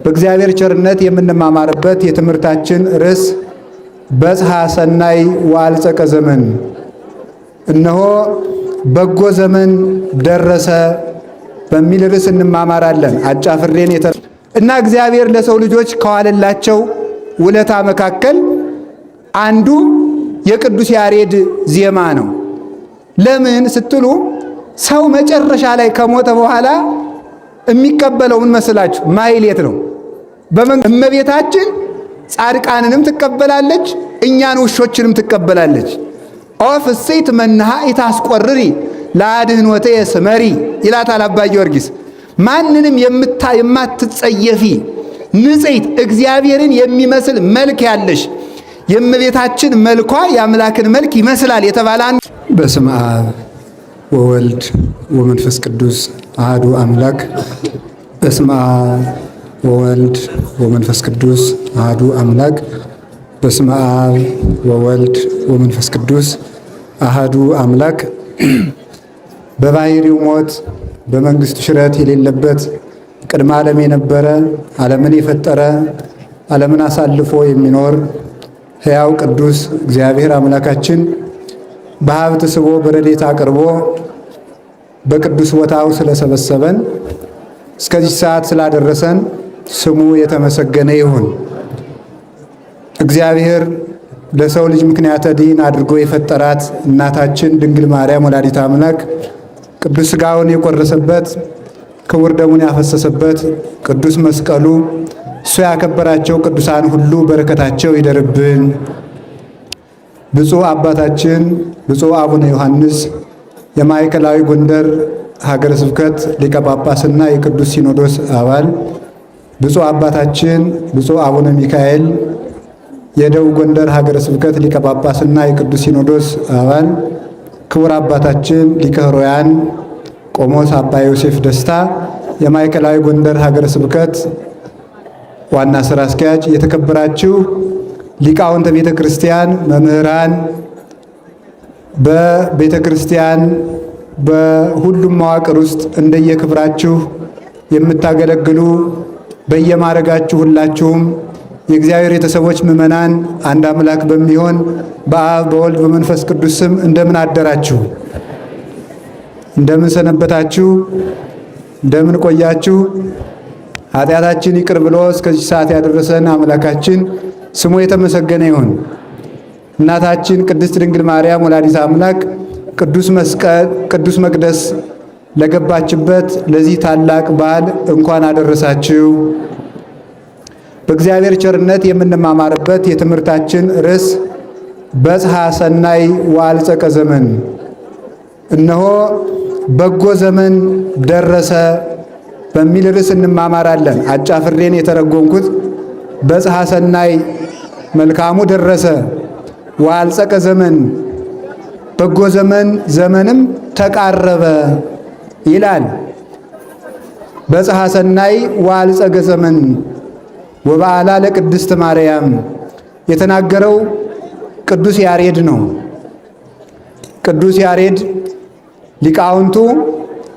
በእግዚአብሔር ቸርነት የምንማማርበት የትምህርታችን ርዕስ በጽሐ ሰናይ ወአልጸቀ ዘመን፣ እነሆ በጎ ዘመን ደረሰ በሚል ርዕስ እንማማራለን። አጫፍሬን እና እግዚአብሔር ለሰው ልጆች ከዋለላቸው ውለታ መካከል አንዱ የቅዱስ ያሬድ ዜማ ነው። ለምን ስትሉ ሰው መጨረሻ ላይ ከሞተ በኋላ የሚቀበለው ምን መስላችሁ? ማሕሌት ነው። እመቤታችን ጻድቃንንም ትቀበላለች፣ እኛን ውሾችንም ትቀበላለች። ኦፍ እሴት መንሃ ኢታስቆርሪ ለአድኅኖተ የስመሪ ይላታል አባ ጊዮርጊስ። ማንንም የማትጸየፊ ንጽሕት እግዚአብሔርን የሚመስል መልክ ያለሽ የእመቤታችን መልኳ የአምላክን መልክ ይመስላል የተባለ በስመ አብ ወወልድ ወመንፈስ ቅዱስ አሐዱ አምላክ። በስመ አብ ወወልድ ወመንፈስ ቅዱስ አሐዱ አምላክ። በስመ አብ ወወልድ ወመንፈስ ቅዱስ አሐዱ አምላክ። በባሕርዩ ሞት በመንግሥቱ ሽረት የሌለበት ቅድመ ዓለም የነበረ ዓለምን የፈጠረ ዓለምን አሳልፎ የሚኖር ሕያው ቅዱስ እግዚአብሔር አምላካችን በሀብት ስቦ በረድኤት አቅርቦ በቅዱስ ቦታው ስለሰበሰበን እስከዚህ ሰዓት ስላደረሰን ስሙ የተመሰገነ ይሁን። እግዚአብሔር ለሰው ልጅ ምክንያተ ድኅነት አድርጎ የፈጠራት እናታችን ድንግል ማርያም ወላዲተ አምላክ ቅዱስ ሥጋውን የቆረሰበት ክቡር ደሙን ያፈሰሰበት ቅዱስ መስቀሉ እሱ ያከበራቸው ቅዱሳን ሁሉ በረከታቸው ይደርብን። ብፁዕ አባታችን ብፁዕ አቡነ ዮሐንስ የማዕከላዊ ጎንደር ሀገረ ስብከት ሊቀ ጳጳስና የቅዱስ ሲኖዶስ አባል፣ ብፁዕ አባታችን ብፁዕ አቡነ ሚካኤል የደቡብ ጎንደር ሀገረ ስብከት ሊቀ ጳጳስና የቅዱስ ሲኖዶስ አባል፣ ክቡር አባታችን ሊቀ ኅሩያን ቆሞስ አባ ዮሴፍ ደስታ የማዕከላዊ ጎንደር ሀገረ ስብከት ዋና ሥራ አስኪያጅ፣ የተከበራችሁ ሊቃውንተ ቤተ ክርስቲያን፣ መምህራን፣ በቤተ ክርስቲያን በሁሉም መዋቅር ውስጥ እንደየክብራችሁ የምታገለግሉ በየማዕረጋችሁ ሁላችሁም የእግዚአብሔር ቤተሰቦች ምእመናን አንድ አምላክ በሚሆን በአብ በወልድ በመንፈስ ቅዱስ ስም እንደምን አደራችሁ? እንደምን ሰነበታችሁ? እንደምን ቆያችሁ? ኃጢአታችን ይቅር ብሎ እስከዚህ ሰዓት ያደረሰን አምላካችን ስሙ የተመሰገነ ይሁን። እናታችን ቅድስት ድንግል ማርያም ወላዲተ አምላክ ቅዱስ መቅደስ ለገባችበት ለዚህ ታላቅ በዓል እንኳን አደረሳችሁ። በእግዚአብሔር ቸርነት የምንማማርበት የትምህርታችን ርዕስ በጽሐ ሰናይ ወአልጸቀ ዘመን፣ እነሆ በጎ ዘመን ደረሰ በሚል ርዕስ እንማማራለን። አጫፍሬን የተረጎምኩት በጽሐ ሰናይ መልካሙ ደረሰ፣ ወአልጸቀ ዘመን በጎ ዘመን ዘመንም ተቃረበ ይላል። በጽሐ ሰናይ ወአልጸቀ ዘመን ወበዓላ ለቅድስት ማርያም የተናገረው ቅዱስ ያሬድ ነው። ቅዱስ ያሬድ ሊቃውንቱ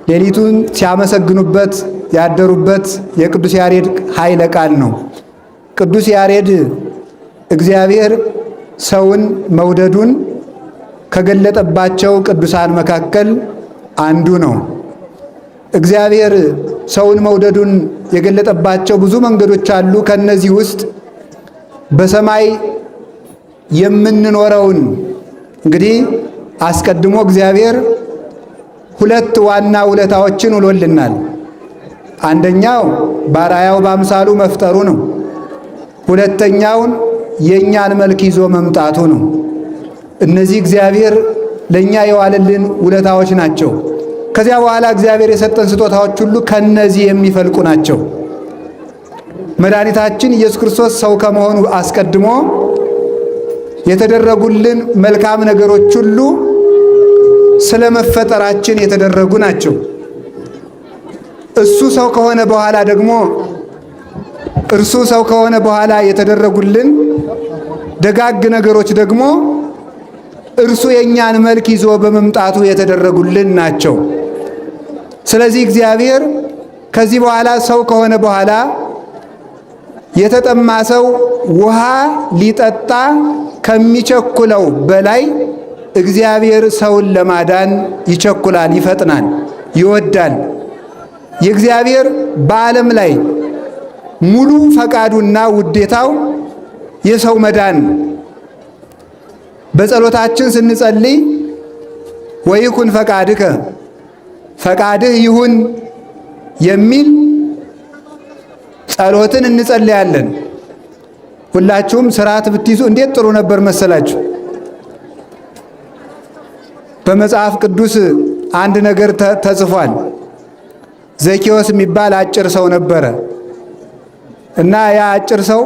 ሌሊቱን ሲያመሰግኑበት ያደሩበት የቅዱስ ያሬድ ኃይለ ቃል ነው። ቅዱስ ያሬድ እግዚአብሔር ሰውን መውደዱን ከገለጠባቸው ቅዱሳን መካከል አንዱ ነው። እግዚአብሔር ሰውን መውደዱን የገለጠባቸው ብዙ መንገዶች አሉ። ከነዚህ ውስጥ በሰማይ የምንኖረውን እንግዲህ አስቀድሞ እግዚአብሔር ሁለት ዋና ውለታዎችን ውሎልናል። አንደኛው በአርአያው በአምሳሉ መፍጠሩ ነው። ሁለተኛውን የእኛን መልክ ይዞ መምጣቱ ነው። እነዚህ እግዚአብሔር ለእኛ የዋለልን ውለታዎች ናቸው። ከዚያ በኋላ እግዚአብሔር የሰጠን ስጦታዎች ሁሉ ከነዚህ የሚፈልቁ ናቸው። መድኃኒታችን ኢየሱስ ክርስቶስ ሰው ከመሆኑ አስቀድሞ የተደረጉልን መልካም ነገሮች ሁሉ ስለ መፈጠራችን የተደረጉ ናቸው። እሱ ሰው ከሆነ በኋላ ደግሞ እርሱ ሰው ከሆነ በኋላ የተደረጉልን ደጋግ ነገሮች ደግሞ እርሱ የእኛን መልክ ይዞ በመምጣቱ የተደረጉልን ናቸው። ስለዚህ እግዚአብሔር ከዚህ በኋላ ሰው ከሆነ በኋላ የተጠማ ሰው ውሃ ሊጠጣ ከሚቸኩለው በላይ እግዚአብሔር ሰውን ለማዳን ይቸኩላል፣ ይፈጥናል፣ ይወዳል። የእግዚአብሔር በዓለም ላይ ሙሉ ፈቃዱና ውዴታው የሰው መዳን። በጸሎታችን ስንጸልይ ወይኩን ፈቃድከ ፈቃድህ ይሁን የሚል ጸሎትን እንጸልያለን። ሁላችሁም ስርዓት ብትይዙ እንዴት ጥሩ ነበር መሰላችሁ። በመጽሐፍ ቅዱስ አንድ ነገር ተጽፏል። ዘኬዎስ የሚባል አጭር ሰው ነበረ እና ያ አጭር ሰው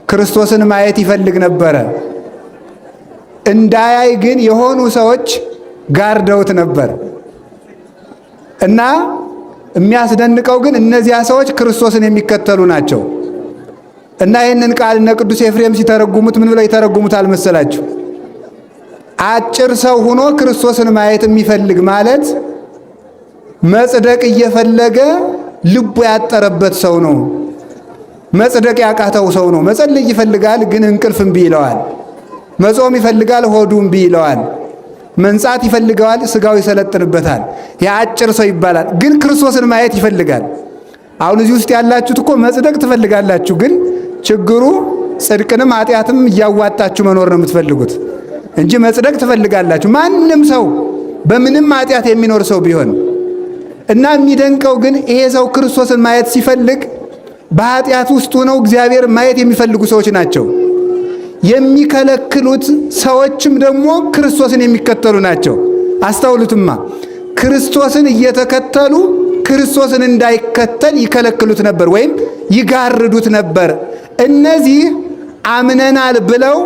ክርስቶስን ማየት ይፈልግ ነበረ። እንዳያይ ግን የሆኑ ሰዎች ጋርደውት ነበር እና የሚያስደንቀው ግን እነዚያ ሰዎች ክርስቶስን የሚከተሉ ናቸው። እና ይህንን ቃል እነ ቅዱስ ኤፍሬም ሲተረጉሙት ምን ብለው ይተረጉሙታል መሰላችሁ? አጭር ሰው ሆኖ ክርስቶስን ማየት የሚፈልግ ማለት መጽደቅ እየፈለገ ልቡ ያጠረበት ሰው ነው። መጽደቅ ያቃተው ሰው ነው። መጸለይ ይፈልጋል ግን እንቅልፍ እምቢ ይለዋል። መጾም ይፈልጋል ሆዱ እምቢ ይለዋል። መንጻት ይፈልገዋል ስጋው ይሰለጥንበታል። የአጭር ሰው ይባላል። ግን ክርስቶስን ማየት ይፈልጋል። አሁን እዚህ ውስጥ ያላችሁት እኮ መጽደቅ ትፈልጋላችሁ፣ ግን ችግሩ ጽድቅንም ኃጢአትም እያዋጣችሁ መኖር ነው የምትፈልጉት እንጂ መጽደቅ ትፈልጋላችሁ። ማንም ሰው በምንም ኃጢአት የሚኖር ሰው ቢሆን እና የሚደንቀው ግን ይሄ ሰው ክርስቶስን ማየት ሲፈልግ በኃጢአት ውስጥ ሆነው እግዚአብሔር ማየት የሚፈልጉ ሰዎች ናቸው። የሚከለክሉት ሰዎችም ደግሞ ክርስቶስን የሚከተሉ ናቸው። አስተውሉትማ። ክርስቶስን እየተከተሉ ክርስቶስን እንዳይከተል ይከለክሉት ነበር ወይም ይጋርዱት ነበር። እነዚህ አምነናል ብለው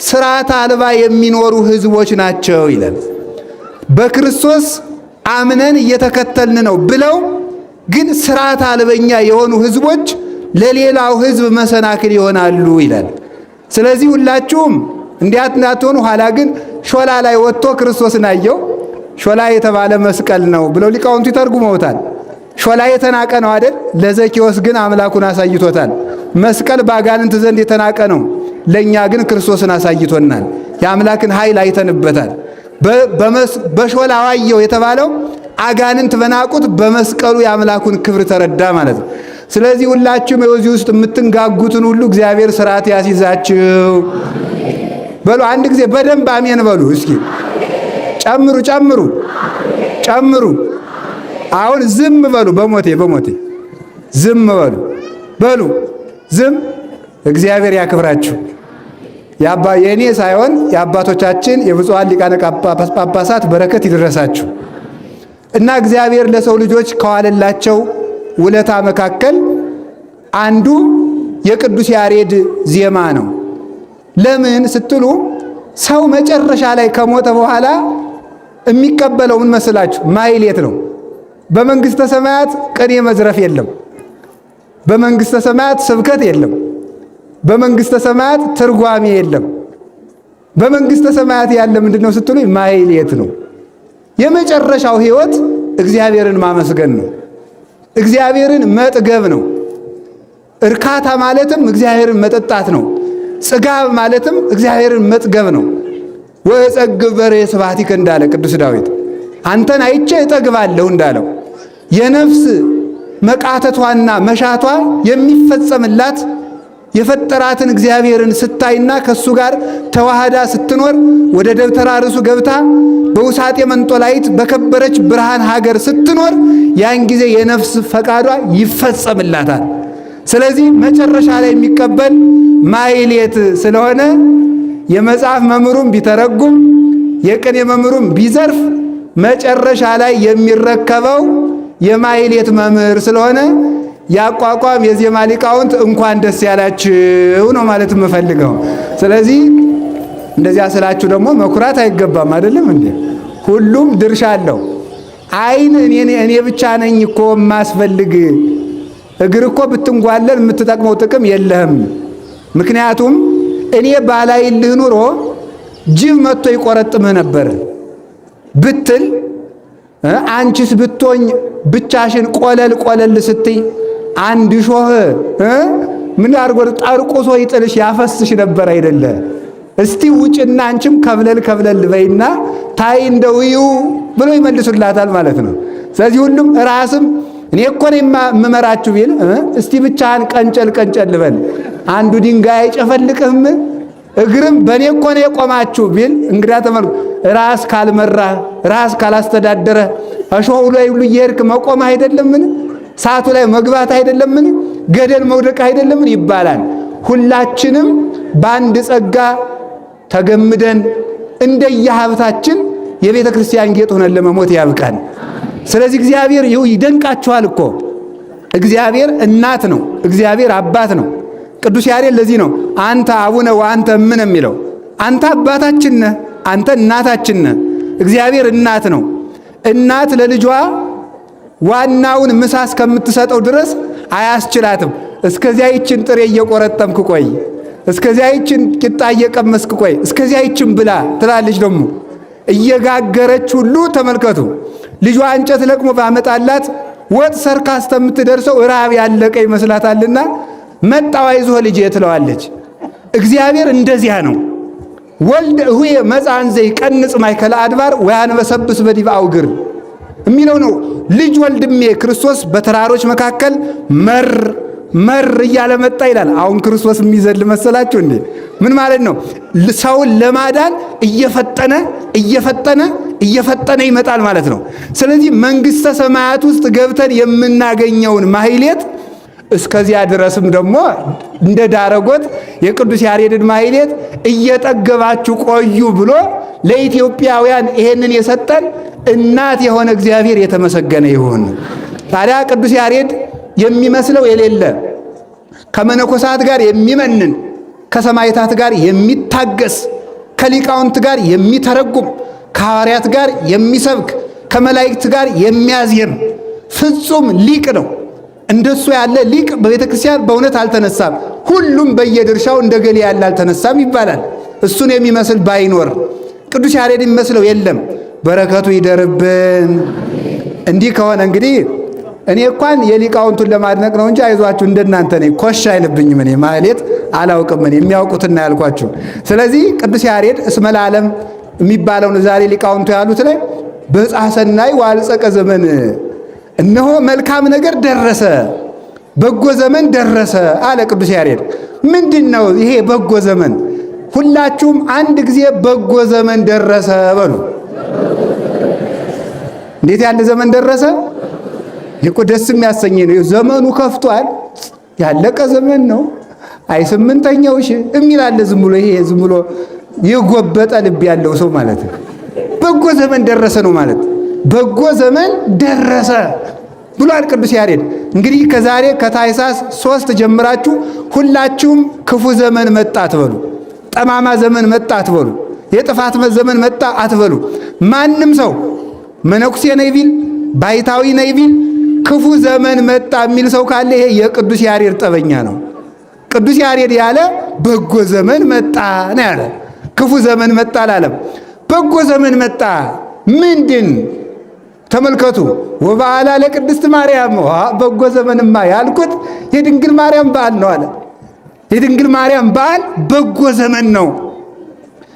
ስርዓት አልባ የሚኖሩ ህዝቦች ናቸው ይላል። በክርስቶስ አምነን እየተከተልን ነው ብለው ግን ስርዓት አልበኛ የሆኑ ህዝቦች ለሌላው ህዝብ መሰናክል ይሆናሉ ይላል። ስለዚህ ሁላችሁም እንዳትሆኑ። ኋላ ግን ሾላ ላይ ወጥቶ ክርስቶስን አየው። ሾላ የተባለ መስቀል ነው ብለው ሊቃውንቱ ይተርጉመውታል። ሾላ የተናቀ ነው አይደል? ለዘኬዎስ ግን አምላኩን አሳይቶታል። መስቀል በአጋንንት ዘንድ የተናቀ ነው፣ ለእኛ ግን ክርስቶስን አሳይቶናል። የአምላክን ኃይል አይተንበታል። በሾላ አየው የተባለው አጋንንት በናቁት በመስቀሉ የአምላኩን ክብር ተረዳ ማለት ነው። ስለዚህ ሁላችሁም የዚህ ውስጥ የምትንጋጉትን ሁሉ እግዚአብሔር ስርዓት ያስይዛችሁ በሉ። አንድ ጊዜ በደንብ አሜን በሉ እስኪ። ጨምሩ ጨምሩ ጨምሩ። አሁን ዝም በሉ። በሞቴ ዝም በሉ በሉ። ዝም። እግዚአብሔር ያክብራችሁ። የኔ ሳይሆን የአባቶቻችን የብፁዓን ሊቃነ ጳጳሳት በረከት ይድረሳችሁ እና እግዚአብሔር ለሰው ልጆች ከዋለላቸው ውለታ መካከል አንዱ የቅዱስ ያሬድ ዜማ ነው። ለምን ስትሉ ሰው መጨረሻ ላይ ከሞተ በኋላ የሚቀበለው ምን መስላችሁ? ማሕሌት ነው። በመንግስተ ሰማያት ቅኔ መዝረፍ የለም። በመንግስተ ሰማያት ስብከት የለም። በመንግስተ ሰማያት ትርጓሜ የለም። በመንግስተ ሰማያት ያለ ምንድነው ስትሉ ማሕሌት ነው። የመጨረሻው ህይወት እግዚአብሔርን ማመስገን ነው። እግዚአብሔርን መጥገብ ነው። እርካታ ማለትም እግዚአብሔርን መጠጣት ነው። ጽጋብ ማለትም እግዚአብሔርን መጥገብ ነው። ወእጸግብ በርኤ ስብሐቲከ እንዳለ ቅዱስ ዳዊት አንተን አይቼ እጠግባለሁ እንዳለው የነፍስ መቃተቷና መሻቷ የሚፈጸምላት የፈጠራትን እግዚአብሔርን ስታይና ከሱ ጋር ተዋህዳ ስትኖር ወደ ደብተራ ርሱ ገብታ በውሳጤ መንጦላይት በከበረች ብርሃን ሀገር ስትኖር ያን ጊዜ የነፍስ ፈቃዷ ይፈጸምላታል። ስለዚህ መጨረሻ ላይ የሚቀበል ማሕሌት ስለሆነ የመጽሐፍ መምህሩም ቢተረጉም የቅኔ መምህሩም ቢዘርፍ መጨረሻ ላይ የሚረከበው የማሕሌት መምህር ስለሆነ ያቋቋም የዜማ ሊቃውንት እንኳን ደስ ያላችሁ ነው ማለት የምፈልገው። ስለዚህ እንደዚያ ስላችሁ ደግሞ መኩራት አይገባም። አይደለም እንዴ? ሁሉም ድርሻ አለው። አይን እኔ ብቻ ነኝ እኮ የማስፈልግ፣ እግር እኮ ብትንጓለል የምትጠቅመው ጥቅም የለህም። ምክንያቱም እኔ ባላይልህ ኑሮ ጅብ መጥቶ ይቆረጥምህ ነበር ብትል፣ አንቺስ ብትሆኝ ብቻሽን ቆለል ስትይ አንድ ሾህ ምን አድርጎ ጠርቆሶ ይጥልሽ ያፈስሽ ነበር አይደለ? እስቲ ውጭና አንቺም ከብለል በይና ታይ እንደውዩ ብሎ ይመልሱላታል ማለት ነው። ስለዚህ ሁሉም ራስም እኔ እኮ ነኝ የምመራችሁ ቢል እስቲ ብቻህን ቀንጨል በል አንዱ ድንጋይ አይጨፈልቅህም? እግርም በእኔ እኮ ነው የቆማችሁ ቢል እንግዳ ተመልኩ ራስ ካልመራ ራስ ካላስተዳደረ እሾሁ ላይ ሁሉ እየሄድክ መቆም አይደለምን? ሰዓቱ ላይ መግባት አይደለምን? ገደል መውደቅ አይደለምን ይባላል። ሁላችንም በአንድ ጸጋ ተገምደን እንደየሀብታችን የቤተ ክርስቲያን ጌጥ ሆነን ለመሞት ያብቃን። ስለዚህ እግዚአብሔር ይደንቃችኋል እኮ እግዚአብሔር እናት ነው፣ እግዚአብሔር አባት ነው። ቅዱስ ያሬድ ለዚህ ነው አንተ አቡነ ወአንተ እምነ የሚለው። አንተ አባታችን ነህ፣ አንተ እናታችን ነህ። እግዚአብሔር እናት ነው። እናት ለልጇ ዋናውን ምሳ እስከምትሰጠው ድረስ አያስችላትም። እስከዚያ ይችን ጥሬ እየቆረጠምክ ቆይ፣ እስከዚያ ይችን ቂጣ እየቀመስክ ቆይ፣ እስከዚያ ይችን ብላ ትላለች። ደግሞ እየጋገረች ሁሉ ተመልከቱ። ልጇ እንጨት ለቅሞ ባመጣላት ወጥ ሰርካ እስከምትደርሰው ራብ ያለቀ ይመስላታልና መጣው አይዞህ ልጄ ትለዋለች። እግዚአብሔር እንደዚያ ነው። ወልድ ሁየ መጻን ዘይ ቀንጽ ማይከለ አድባር ወያንበሰብስ በዲበ አውግር የሚለው ነው። ልጅ ወልድሜ ክርስቶስ በተራሮች መካከል መር እያለ መጣ ይላል። አሁን ክርስቶስ የሚዘል መሰላችሁ እንዴ? ምን ማለት ነው? ሰውን ለማዳን እየፈጠነ ይመጣል ማለት ነው። ስለዚህ መንግሥተ ሰማያት ውስጥ ገብተን የምናገኘውን ማህሌት እስከዚያ ድረስም ደግሞ እንደ ዳረጎት የቅዱስ ያሬድን ማህሌት እየጠገባችሁ ቆዩ ብሎ ለኢትዮጵያውያን ይሄንን የሰጠን እናት የሆነ እግዚአብሔር የተመሰገነ ይሁን። ታዲያ ቅዱስ ያሬድ የሚመስለው የሌለ ከመነኮሳት ጋር የሚመንን ከሰማዕታት ጋር የሚታገስ ከሊቃውንት ጋር የሚተረጉም ከሐዋርያት ጋር የሚሰብክ ከመላእክት ጋር የሚያዝየም ፍጹም ሊቅ ነው። እንደሱ ያለ ሊቅ በቤተ ክርስቲያን በእውነት አልተነሳም። ሁሉም በየድርሻው እንደገሌ ያለ አልተነሳም ይባላል። እሱን የሚመስል ባይኖር ቅዱስ ያሬድ የሚመስለው የለም። በረከቱ ይደርብን። እንዲህ ከሆነ እንግዲህ እኔ እንኳን የሊቃውንቱን ለማድነቅ ነው እንጂ አይዟችሁ እንደናንተ ነኝ ኮሽ አይልብኝም። እኔ ማህሌት አላውቅም፣ እኔ የሚያውቁትና ያልኳችሁ። ስለዚህ ቅዱስ ያሬድ እስመ ለዓለም የሚባለውን ዛሬ ሊቃውንቱ ያሉት ላይ በጽሐ ሰናይ ዋልጸቀ ዘመን እነሆ መልካም ነገር ደረሰ፣ በጎ ዘመን ደረሰ አለ ቅዱስ ያሬድ። ምንድን ነው ይሄ በጎ ዘመን? ሁላችሁም አንድ ጊዜ በጎ ዘመን ደረሰ በሉ። እንዴት ያለ ዘመን ደረሰ? ይሄ ደስ የሚያሰኝ ነው። ዘመኑ ከፍቷል፣ ያለቀ ዘመን ነው። አይ ስምንተኛው የሚል አለ። ዝም ብሎ ይሄ ዝም ብሎ የጎበጠ ልብ ያለው ሰው ማለት ነው። በጎ ዘመን ደረሰ ነው ማለት። በጎ ዘመን ደረሰ ብሏል ቅዱስ ያሬድ። እንግዲህ ከዛሬ ከታኅሳስ 3 ጀምራችሁ ሁላችሁም ክፉ ዘመን መጣ አትበሉ፣ ጠማማ ዘመን መጣ አትበሉ፣ የጥፋት ዘመን መጣ አትበሉ። ማንም ሰው መነኩሴ ነኝ ቢል ባይታዊ ነኝ ቢል ክፉ ዘመን መጣ የሚል ሰው ካለ ይሄ የቅዱስ ያሬድ ጠበኛ ነው። ቅዱስ ያሬድ ያለ በጎ ዘመን መጣ ነው ያለ። ክፉ ዘመን መጣ አላለም። በጎ ዘመን መጣ ምንድን? ተመልከቱ። ወበዓላ ለቅድስት ማርያም፣ በጎ ዘመንማ ያልኩት የድንግል ማርያም በዓል ነው አለ። የድንግል ማርያም በዓል በጎ ዘመን ነው።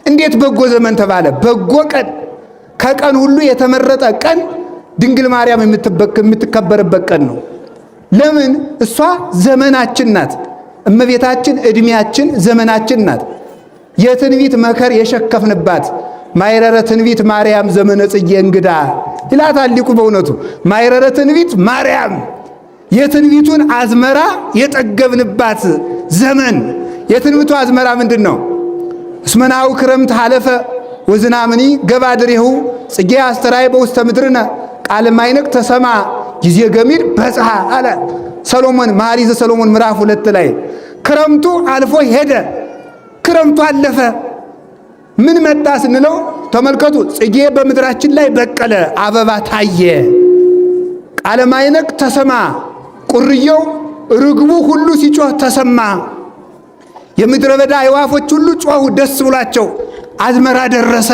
እንዴት በጎ ዘመን ተባለ? በጎ ቀን፣ ከቀን ሁሉ የተመረጠ ቀን ድንግል ማርያም የምትከበርበት ቀን ነው። ለምን? እሷ ዘመናችን ናት። እመቤታችን ዕድሜያችን ዘመናችን ናት። የትንቢት መከር የሸከፍንባት ማይረረ ትንቢት ማርያም ዘመነ ጽጌ እንግዳ ይላታል ሊቁ። በእውነቱ ማይረረ ትንቢት ማርያም የትንቢቱን አዝመራ የጠገብንባት ዘመን። የትንቢቱ አዝመራ ምንድን ነው? እስመናው ክረምት ሀለፈ ወዝናምኒ ገባድሬሁ ጽጌ አስተራይ በውስተ ምድርነ ቃለ ማይነቅ ተሰማ ጊዜ ገሚድ በጽሐ አለ ሰሎሞን መኃልየ ሰሎሞን ምዕራፍ 2 ላይ ክረምቱ አልፎ ሄደ። ክረምቱ አለፈ። ምን መጣ ስንለው ተመልከቱ። ጽጌ በምድራችን ላይ በቀለ፣ አበባ ታየ። ቃለ ማይነቅ ተሰማ፣ ቁርየው ርግቡ ሁሉ ሲጮህ ተሰማ። የምድረ በዳ አዕዋፎች ሁሉ ጮሁ ደስ ብሏቸው፣ አዝመራ ደረሰ።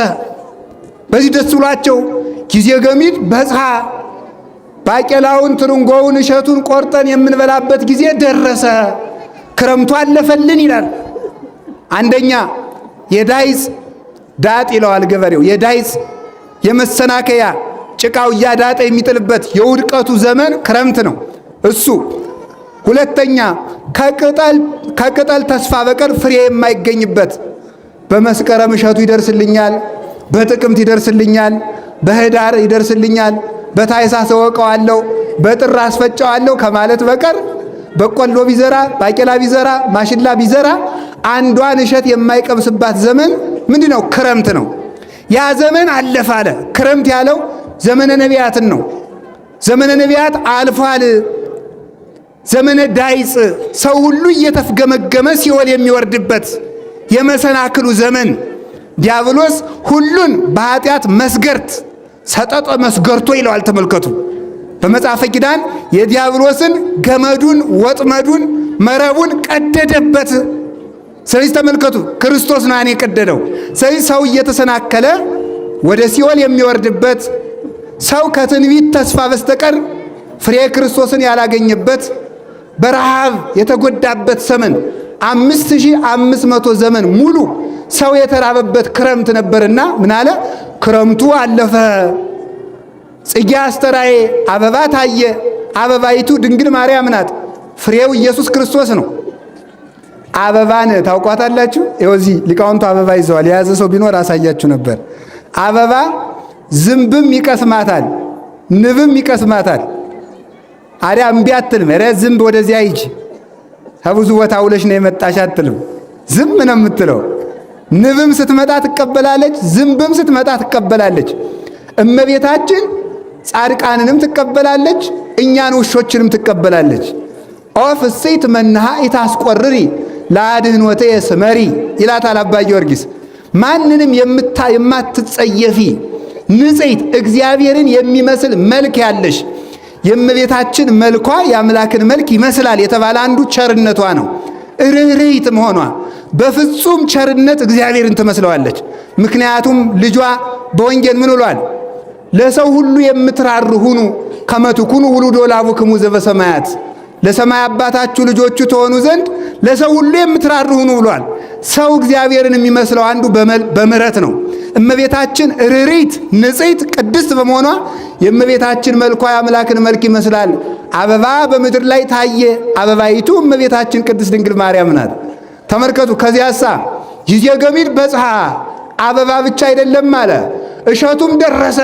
በዚህ ደስ ብሏቸው ጊዜ ገሚድ በጽሐ፣ ባቄላውን ትርንጎውን እሸቱን ቆርጠን የምንበላበት ጊዜ ደረሰ። ክረምቱ አለፈልን ይላል። አንደኛ የዳይጽ ዳጥ ይለዋል ገበሬው። የዳይጽ የመሰናከያ ጭቃው እያዳጠ የሚጥልበት የውድቀቱ ዘመን ክረምት ነው እሱ። ሁለተኛ ከቅጠል ተስፋ በቀር ፍሬ የማይገኝበት በመስከረም እሸቱ ይደርስልኛል፣ በጥቅምት ይደርስልኛል፣ በህዳር ይደርስልኛል፣ በታኅሳስ እወቀዋለሁ፣ በጥር አስፈጨዋለሁ ከማለት በቀር በቆሎ ቢዘራ ባቄላ ቢዘራ ማሽላ ቢዘራ አንዷን እሸት የማይቀምስባት ዘመን ምንድን ነው? ክረምት ነው። ያ ዘመን አለፈ አለ። ክረምት ያለው ዘመነ ነቢያትን ነው። ዘመነ ነቢያት አልፏል። ዘመነ ዳይጽ ሰው ሁሉ እየተፍገመገመ ሲኦል የሚወርድበት የመሰናክሉ ዘመን ዲያብሎስ ሁሉን በኃጢአት መስገርት ሰጠጠ መስገርቶ ይለዋል። ተመልከቱ በመጽሐፈ ኪዳን የዲያብሎስን ገመዱን ወጥመዱን መረቡን ቀደደበት። ስለዚህ ተመልከቱ ክርስቶስ ነው ያን የቀደደው። ስለዚህ ሰው እየተሰናከለ ወደ ሲኦል የሚወርድበት ሰው ከትንቢት ተስፋ በስተቀር ፍሬ ክርስቶስን ያላገኘበት በረሃብ የተጎዳበት ዘመን 5500 ዘመን ሙሉ ሰው የተራበበት ክረምት ነበርና ምን አለ? ክረምቱ አለፈ። ጽጌ አስተራዬ አበባ ታየ። አበባይቱ ድንግል ማርያም ናት። ፍሬው ኢየሱስ ክርስቶስ ነው። አበባን ታውቋታላችሁ? እዚህ ሊቃውንቱ አበባ ይዘዋል። የያዘ ሰው ቢኖር አሳያችሁ ነበር። አበባ ዝንብም ይቀስማታል፣ ንብም ይቀስማታል። አዲያ እምቢ አትልም። ኧረ ዝንብ ወደዚያ ሂጂ ከብዙ ቦታ ውለሽ ነው የመጣሽ አትልም። ዝም ነው የምትለው። ንብም ስትመጣ ትቀበላለች፣ ዝንብም ስትመጣ ትቀበላለች። እመቤታችን ጻድቃንንም ትቀበላለች፣ እኛን ውሾችንም ትቀበላለች። ኦፍ እሴት መንሃ ኢታስቆርሪ ለአድኅኖቴ ስመሪ ይላታል አባ ጊዮርጊስ። ማንንም የማትጸየፊ ንጽሕት እግዚአብሔርን የሚመስል መልክ ያለሽ የእመቤታችን መልኳ የአምላክን መልክ ይመስላል የተባለ አንዱ ቸርነቷ ነው። ርኅርኅት መሆኗ በፍጹም ቸርነት እግዚአብሔርን ትመስለዋለች። ምክንያቱም ልጇ በወንጌል ምን ብሏል? ለሰው ሁሉ የምትራሩ ሁኑ ከመ ትኩኑ ውሉደ ለአቡክሙ ዘበሰማያት፣ ለሰማይ አባታችሁ ልጆቹ ትሆኑ ዘንድ ለሰው ሁሉ የምትራሩ ሁኑ ብሏል። ሰው እግዚአብሔርን የሚመስለው አንዱ በምሕረት ነው። እመቤታችን ርኅርኅት ንጽሕት ቅድስት በመሆኗ የእመቤታችን መልኳ የአምላክን መልክ ይመስላል። አበባ በምድር ላይ ታየ። አበባይቱ እመቤታችን ቅድስት ድንግል ማርያም ናት። ተመልከቱ። ከዚያሳ ጊዜ ገሚድ በጽሐ አበባ ብቻ አይደለም አለ፣ እሸቱም ደረሰ።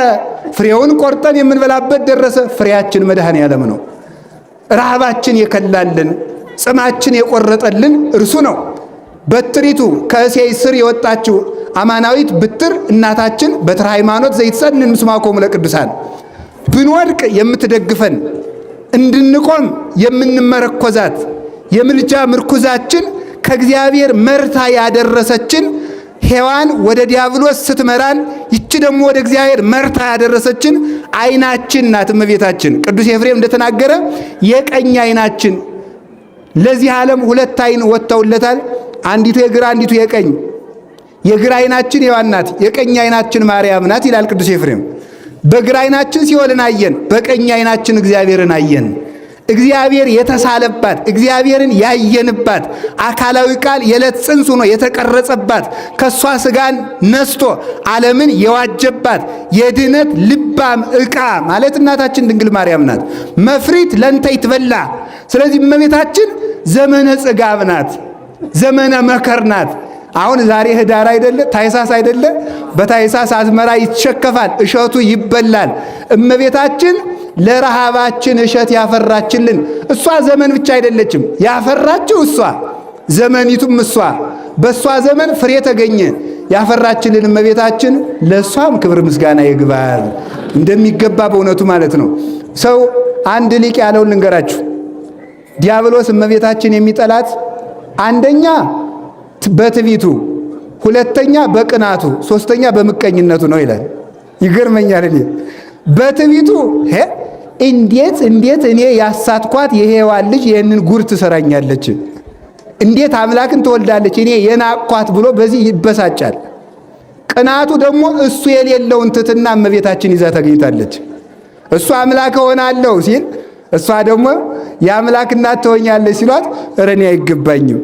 ፍሬውን ቆርጠን የምንበላበት ደረሰ። ፍሬያችን መድኃኔ ዓለም ነው። ረሃባችን የከላልን ጽማችን የቆረጠልን እርሱ ነው። በትሪቱ ከእሴይ ስር የወጣችው አማናዊት ብትር እናታችን በትረ ሃይማኖት ዘይትጸንን ምስማኮሙ ለቅዱሳን ብንወድቅ የምትደግፈን እንድንቆም የምንመረኮዛት የምልጃ ምርኩዛችን ከእግዚአብሔር መርታ ያደረሰችን ሔዋን ወደ ዲያብሎስ ስትመራን ይቺ ደግሞ ወደ እግዚአብሔር መርታ ያደረሰችን ዓይናችን ናት እመቤታችን። ቅዱስ ኤፍሬም እንደተናገረ የቀኝ ዓይናችን ለዚህ ዓለም ሁለት ዓይን ወጥተውለታል። አንዲቱ የግራ አንዲቱ የቀኝ። የግራ ዓይናችን ሔዋን ናት፣ የቀኝ ዓይናችን ማርያም ናት ይላል ቅዱስ ኤፍሬም። በግራ ዓይናችን ሲኦልን አየን፣ በቀኝ ዓይናችን እግዚአብሔርን አየን። እግዚአብሔር የተሳለባት እግዚአብሔርን ያየንባት አካላዊ ቃል የዕለት ጽንስ ሆኖ የተቀረጸባት ከሷ ሥጋን ነስቶ ዓለምን የዋጀባት የድነት ልባም ዕቃ ማለት እናታችን ድንግል ማርያም ናት። መፍሪት ለንተ ይትበላ። ስለዚህ እመቤታችን ዘመነ ጽጋብ ናት፣ ዘመነ መከር ናት። አሁን ዛሬ ህዳር አይደለ? ታኅሳስ አይደለ? በታኅሳስ አዝመራ ይቸከፋል፣ እሸቱ ይበላል። እመቤታችን ለረሃባችን እሸት ያፈራችልን እሷ ዘመን ብቻ አይደለችም ያፈራችው፣ እሷ ዘመኒቱም እሷ። በእሷ ዘመን ፍሬ ተገኘ ያፈራችልን እመቤታችን። ለእሷም ክብር ምስጋና ይግባል እንደሚገባ በእውነቱ ማለት ነው። ሰው አንድ ሊቅ ያለውን ልንገራችሁ። ዲያብሎስ እመቤታችን የሚጠላት አንደኛ በትዕቢቱ፣ ሁለተኛ በቅናቱ፣ ሶስተኛ በምቀኝነቱ ነው ይላል። ይገርመኛል። እኔ በትዕቢቱ እንዴት እኔ ያሳትኳት የሔዋን ልጅ ይህንን ጉድ ትሰራኛለች፣ እንዴት አምላክን ትወልዳለች እኔ የናቅኳት ብሎ በዚህ ይበሳጫል። ቅናቱ ደግሞ እሱ የሌለውን ትሕትና እመቤታችን ይዛ ተገኝታለች። እሱ አምላክ እሆናለሁ ሲል እሷ ደግሞ የአምላክ እናት ትሆኛለች ሲሏት ኧረ እኔ አይገባኝም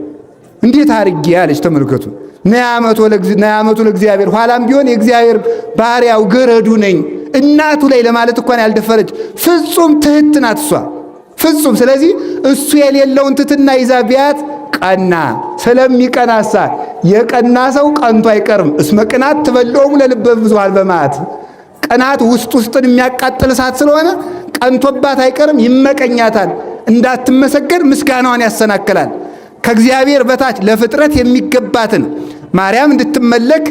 እንዴት አድርጌ አለች። ተመልከቱ። ነያመቱ ለእግዚአብሔር ኋላም ቢሆን የእግዚአብሔር ባሪያው ገረዱ ነኝ እናቱ ላይ ለማለት እንኳን ያልደፈረች ፍጹም ትሕት ናት እሷ ፍጹም። ስለዚህ እሱ የሌለውን ትሕትና ይዛ ቢያት ቀና። ስለሚቀናሳ የቀና ሰው ቀንቶ አይቀርም። እስመ ቅናት ትበልዖሙ ለልበ ብዙኃን በመዓት። ቅናት ውስጥን የሚያቃጥል እሳት ስለሆነ ቀንቶባት አይቀርም፣ ይመቀኛታል። እንዳትመሰገን ምስጋናዋን ያሰናክላል። ከእግዚአብሔር በታች ለፍጥረት የሚገባትን ማርያም እንድትመለክ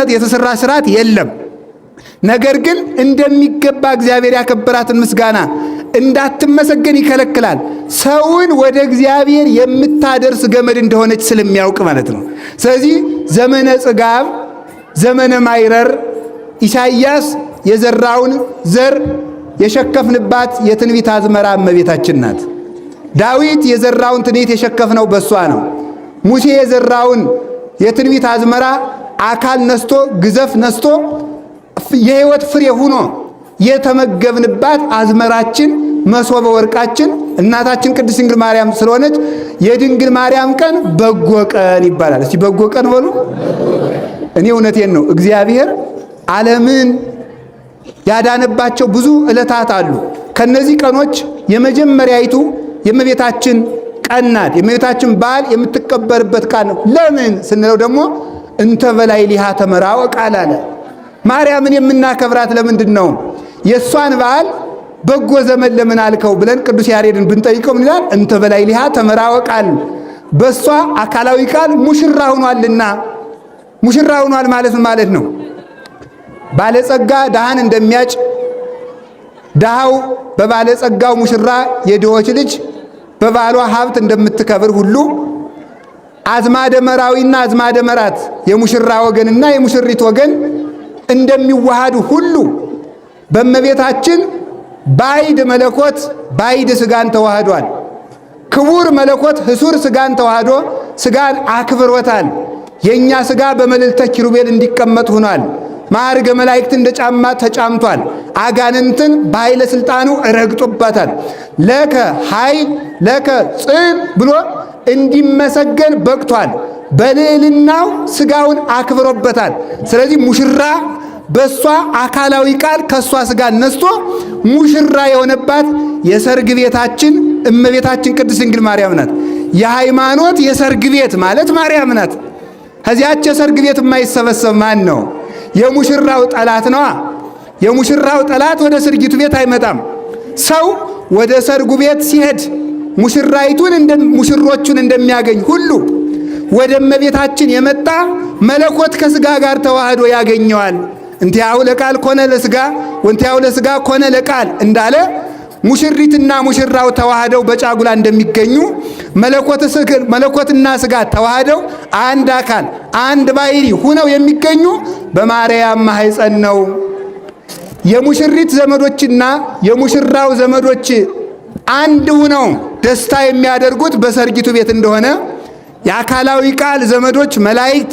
የተሰራ ስርዓት የለም። ነገር ግን እንደሚገባ እግዚአብሔር ያከበራትን ምስጋና እንዳትመሰገን ይከለክላል። ሰውን ወደ እግዚአብሔር የምታደርስ ገመድ እንደሆነች ስለሚያውቅ ማለት ነው። ስለዚህ ዘመነ ጽጋብ፣ ዘመነ ማይረር ኢሳይያስ የዘራውን ዘር የሸከፍንባት የትንቢት አዝመራ እመቤታችን ናት። ዳዊት የዘራውን ትንቢት የሸከፍነው በሷ ነው። ሙሴ የዘራውን የትንቢት አዝመራ አካል ነስቶ ግዘፍ ነስቶ የሕይወት ፍሬ ሆኖ የተመገብንባት አዝመራችን መሶበ ወርቃችን እናታችን ቅድስት ድንግል ማርያም ስለሆነች የድንግል ማርያም ቀን በጎ ቀን ይባላል። እስቲ በጎ ቀን በሉ። እኔ እውነቴን ነው። እግዚአብሔር ዓለምን ያዳነባቸው ብዙ ዕለታት አሉ። ከነዚህ ቀኖች የመጀመሪያይቱ የእመቤታችን ቀን ናት። የእመቤታችን በዓል የምትከበርበት ቀን ነው። ለምን ስንለው ደግሞ እንተ በላዕሊሃ ተመራወቅ አለ። ማርያምን የምናከብራት ለምንድን ነው? የእሷን በዓል በጎ ዘመን ለምን አልከው ብለን ቅዱስ ያሬድን ብንጠይቀው ምን ይላል? እንተ በላዕሊሃ ተመራወቅ አለ። በእሷ አካላዊ ቃል ሙሽራ ሆኗልና። ሙሽራ ሆኗል ማለት ነው ባለጸጋ ድሃን እንደሚያጭ፣ ድሃው በባለጸጋው ሙሽራ የድሆች ልጅ በባሏ ሀብት እንደምትከብር ሁሉ አዝማደ መራዊና አዝማደ መራት የሙሽራ ወገንና የሙሽሪት ወገን እንደሚዋሃዱ ሁሉ በእመቤታችን ባዕድ መለኮት ባዕድ ሥጋን ተዋህዷል። ክቡር መለኮት ህሱር ሥጋን ተዋህዶ ሥጋን አክብሮታል። የእኛ ሥጋ በመልዕልተ ኪሩቤል እንዲቀመጥ ሆኗል። ማዕርገ መላእክት እንደ ጫማ ተጫምቷል። አጋንንትን በኃይለ ሥልጣኑ ረግጦባታል። ለከ ኃይል ለከ ጽን ብሎ እንዲመሰገን በቅቷል። በልዕልናው ሥጋውን አክብሮበታል። ስለዚህ ሙሽራ በሷ አካላዊ ቃል ከሷ ሥጋ ነስቶ ሙሽራ የሆነባት የሰርግ ቤታችን እመቤታችን ቅድስት ድንግል ማርያም ናት። የሃይማኖት የሰርግ ቤት ማለት ማርያም ናት። ከዚያች የሰርግ ቤት የማይሰበሰብ ማን ነው? የሙሽራው ጠላት ነዋ። የሙሽራው ጠላት ወደ ሰርጊቱ ቤት አይመጣም። ሰው ወደ ሰርጉ ቤት ሲሄድ ሙሽሮቹን እንደሚያገኝ ሁሉ ወደ እመቤታችን የመጣ መለኮት ከሥጋ ጋር ተዋህዶ ያገኘዋል። እንቲያው ለቃል ኮነ ለሥጋ ወንቲያው ለሥጋ ኮነ ለቃል እንዳለ ሙሽሪትና ሙሽራው ተዋህደው በጫጉላ እንደሚገኙ መለኮትና ሥጋ ተዋህደው አንድ አካል አንድ ባሕሪ ሁነው የሚገኙ በማርያም ማኅፀን ነው። የሙሽሪት ዘመዶችና የሙሽራው ዘመዶች አንድ ሁነው ደስታ የሚያደርጉት በሰርጊቱ ቤት እንደሆነ የአካላዊ ቃል ዘመዶች መላእክት፣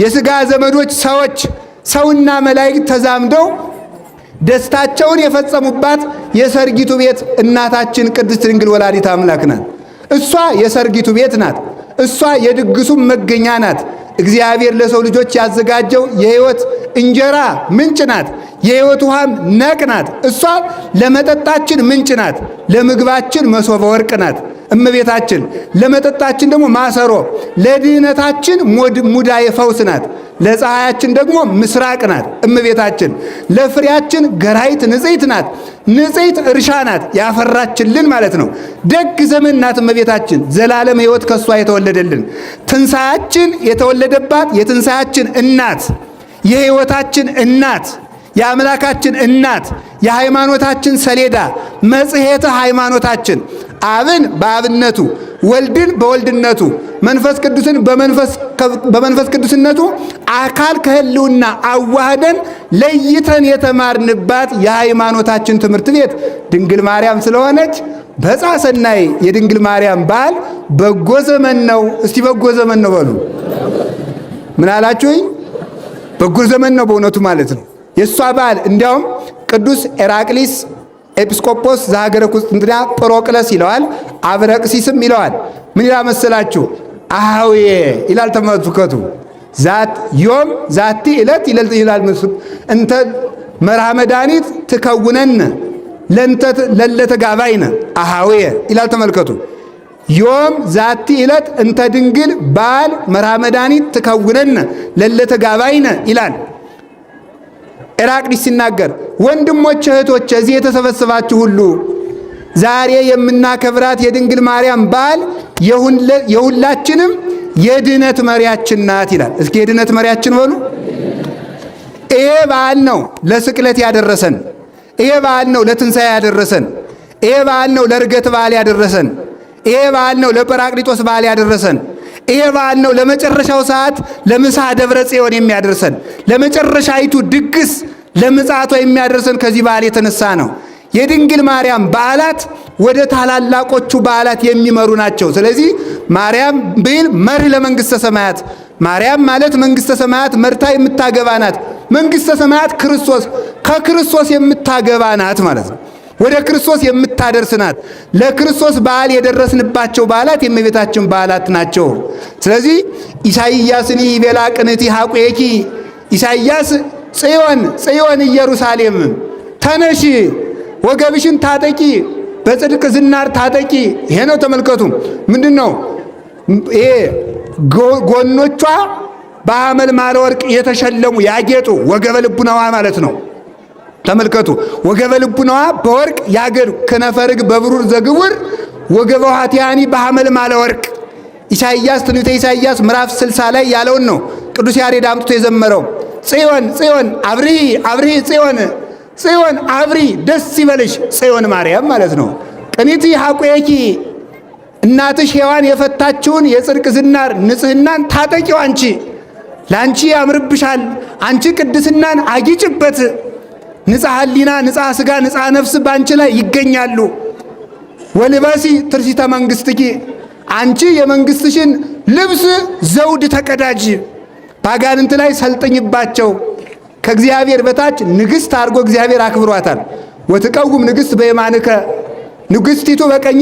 የሥጋ ዘመዶች ሰዎች፣ ሰውና መላእክት ተዛምደው ደስታቸውን የፈጸሙባት የሰርጊቱ ቤት እናታችን ቅድስት ድንግል ወላዲተ አምላክ ናት። እሷ የሰርጊቱ ቤት ናት። እሷ የድግሱም መገኛ ናት። እግዚአብሔር ለሰው ልጆች ያዘጋጀው የሕይወት እንጀራ ምንጭ ናት። የሕይወት ውሃም ነቅ ናት። እሷ ለመጠጣችን ምንጭ ናት። ለምግባችን መሶበ ወርቅ ናት እመቤታችን። ለመጠጣችን ደግሞ ማሰሮ፣ ለድህነታችን ሙዳየ ፈውስ ናት። ለፀሐያችን ደግሞ ምስራቅ ናት እመቤታችን። ለፍሬያችን ገራይት ንጽሕት ናት። ንጽሕት እርሻ ናት ያፈራችልን ማለት ነው። ደግ ዘመን ናት እመቤታችን። ዘላለም ሕይወት ከሷ የተወለደልን ትንሣኤያችን የተወለደባት የትንሣኤያችን እናት፣ የሕይወታችን እናት፣ የአምላካችን እናት፣ የሃይማኖታችን ሰሌዳ፣ መጽሔተ ሃይማኖታችን፣ አብን በአብነቱ ወልድን በወልድነቱ መንፈስ ቅዱስን በመንፈስ ቅዱስነቱ አካል ከህልውና አዋህደን ለይተን የተማርንባት የሃይማኖታችን ትምህርት ቤት ድንግል ማርያም ስለሆነች በዕፀ ሰናይ የድንግል ማርያም በዓል በጎ ዘመን ነው። እስቲ በጎ ዘመን ነው በሉ። ምን አላችሁኝ? በጎ ዘመን ነው በእውነቱ ማለት ነው። የእሷ በዓል እንዲያውም ቅዱስ ኤራቅሊስ ኤጲስቆጶስ ዘሀገረ ቁስጥንጥንያ ጵሮቅለስ ይለዋል፣ አብረቅሲስም ይለዋል። ምን ይላል መሰላችሁ? አሃውየ ይላል። ተመልከቱ። ዛት ዮም ዛቲ ዕለት ይላል። እንተ መርሃ መድኃኒት ትከውነን ለለተ ጋባይነ አሃውየ ይላል። ተመልከቱ። ዮም ዛቲ ዕለት እንተ ድንግል ባል መርሃ መድኃኒት ትከውነን ለለተ ጋባይነ ይላል። ኤራቅሊስ ሲናገር ወንድሞች እህቶች፣ እዚህ የተሰበሰባችሁ ሁሉ ዛሬ የምናከብራት የድንግል ማርያም በዓል የሁላችንም የድነት መሪያችን ናት ይላል። እስኪ የድነት መሪያችን በሉ። ይሄ በዓል ነው ለስቅለት ያደረሰን። ይሄ በዓል ነው ለትንሣኤ ያደረሰን። ይሄ በዓል ነው ለዕርገት በዓል ያደረሰን። ይሄ በዓል ነው ለጰራቅሊጦስ በዓል ያደረሰን። ይሄ በዓል ነው ለመጨረሻው ሰዓት ለምስሐ ደብረ ጽዮን የሚያደርሰን፣ ለመጨረሻይቱ ድግስ ለምጽአቷ የሚያደርሰን ከዚህ በዓል የተነሳ ነው። የድንግል ማርያም በዓላት ወደ ታላላቆቹ በዓላት የሚመሩ ናቸው። ስለዚህ ማርያም ቢል መርህ ለመንግሥተ ሰማያት። ማርያም ማለት መንግሥተ ሰማያት መርታ የምታገባ ናት። መንግሥተ ሰማያት ክርስቶስ ከክርስቶስ የምታገባ ናት ማለት ነው። ወደ ክርስቶስ የምታደርስ ናት። ለክርስቶስ በዓል የደረስንባቸው በዓላት የእመቤታችን በዓላት ናቸው። ስለዚህ ኢሳይያስኒ ይቤላ ቅንዕቲ ሐቁየኪ፣ ኢሳይያስ ጽዮን ኢየሩሳሌም ተነሺ ወገብሽን ታጠቂ፣ በጽድቅ ዝናር ታጠቂ። ይሄ ነው። ተመልከቱ። ምንድን ነው ይሄ? ጎኖቿ በሐመልማለ ወርቅ የተሸለሙ ያጌጡ፣ ወገበ ልቡናዋ ማለት ነው። ተመልከቱ። ወገበ ልቡናዋ በወርቅ ያገዱ፣ ከነፈ ርግብ በብሩር ዘግቡር ወገበ ኃጢያኒ በሐመልማለ ወርቅ። ኢሳይያስ ትንቢተ ኢሳይያስ ምዕራፍ 60 ላይ ያለውን ነው ቅዱስ ያሬድ አምጥቶ የዘመረው። ጽዮን አብሪ ጽዮን አብሪ ደስ ይበልሽ፣ ጽዮን ማርያም ማለት ነው። ቅንዕቲ ሐቁየኪ፣ እናትሽ ሔዋን የፈታችውን የጽድቅ ዝናር ንጽሕናን ታጠቂው አንቺ። ለአንቺ ያምርብሻል፣ አንቺ ቅድስናን አጊጭበት። ንጽሐ ሕሊና፣ ንጽሐ ሥጋ፣ ንጽሐ ነፍስ በአንቺ ላይ ይገኛሉ። ወልበሲ ትርሲተ መንግሥትኪ፣ አንቺ የመንግሥትሽን ልብስ ዘውድ ተቀዳጅ። ባጋንንት ላይ ሰልጥኝባቸው። ከእግዚአብሔር በታች ንግሥት አድርጎ እግዚአብሔር አክብሯታል። ወትቀውም ንግሥት በየማንከ፣ ንግሥቲቱ በቀኝ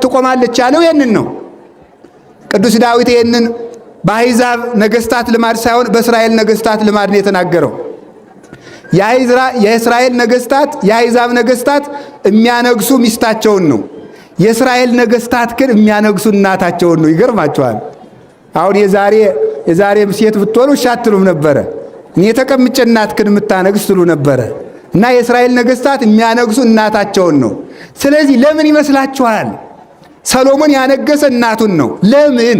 ትቆማለች ያለው ይህንን ነው። ቅዱስ ዳዊት ይህንን በአሕዛብ ነገሥታት ልማድ ሳይሆን በእስራኤል ነገሥታት ልማድ ነው የተናገረው። የእስራኤል ነገሥታት የአሕዛብ ነገሥታት የሚያነግሱ ሚስታቸውን ነው። የእስራኤል ነገሥታት ግን የሚያነግሱ እናታቸውን ነው። ይገርማቸዋል። አሁን የዛሬ ሴት ብትሆኑ እሺ አትሉም ነበረ። እኔ ተቀምጬ እናትክን የምታነግስ ትሉ ነበረ። እና የእስራኤል ነገሥታት የሚያነግሱ እናታቸውን ነው። ስለዚህ ለምን ይመስላችኋል ሰሎሞን ያነገሰ እናቱን ነው? ለምን?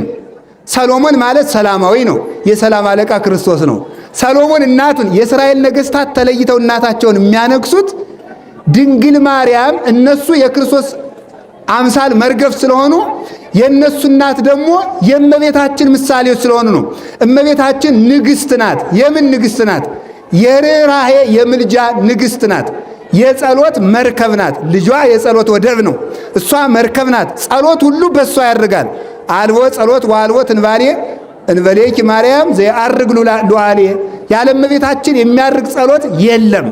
ሰሎሞን ማለት ሰላማዊ ነው። የሰላም አለቃ ክርስቶስ ነው። ሰሎሞን እናቱን፣ የእስራኤል ነገሥታት ተለይተው እናታቸውን የሚያነግሱት ድንግል ማርያም እነሱ የክርስቶስ አምሳል መርገፍ ስለሆኑ የእነሱ እናት ደግሞ የእመቤታችን ምሳሌዎች ስለሆኑ ነው። እመቤታችን ንግሥት ናት። የምን ንግሥት ናት? የርኅራኄ የምልጃ ንግሥት ናት። የጸሎት መርከብ ናት። ልጇ የጸሎት ወደብ ነው። እሷ መርከብ ናት። ጸሎት ሁሉ በእሷ ያደርጋል። አልቦ ጸሎት ወአልቦ ትንባሌ እንበሌኪ ማርያም ዘያርግ ሉዓሌ። ያለ እመቤታችን የሚያርግ ጸሎት የለም።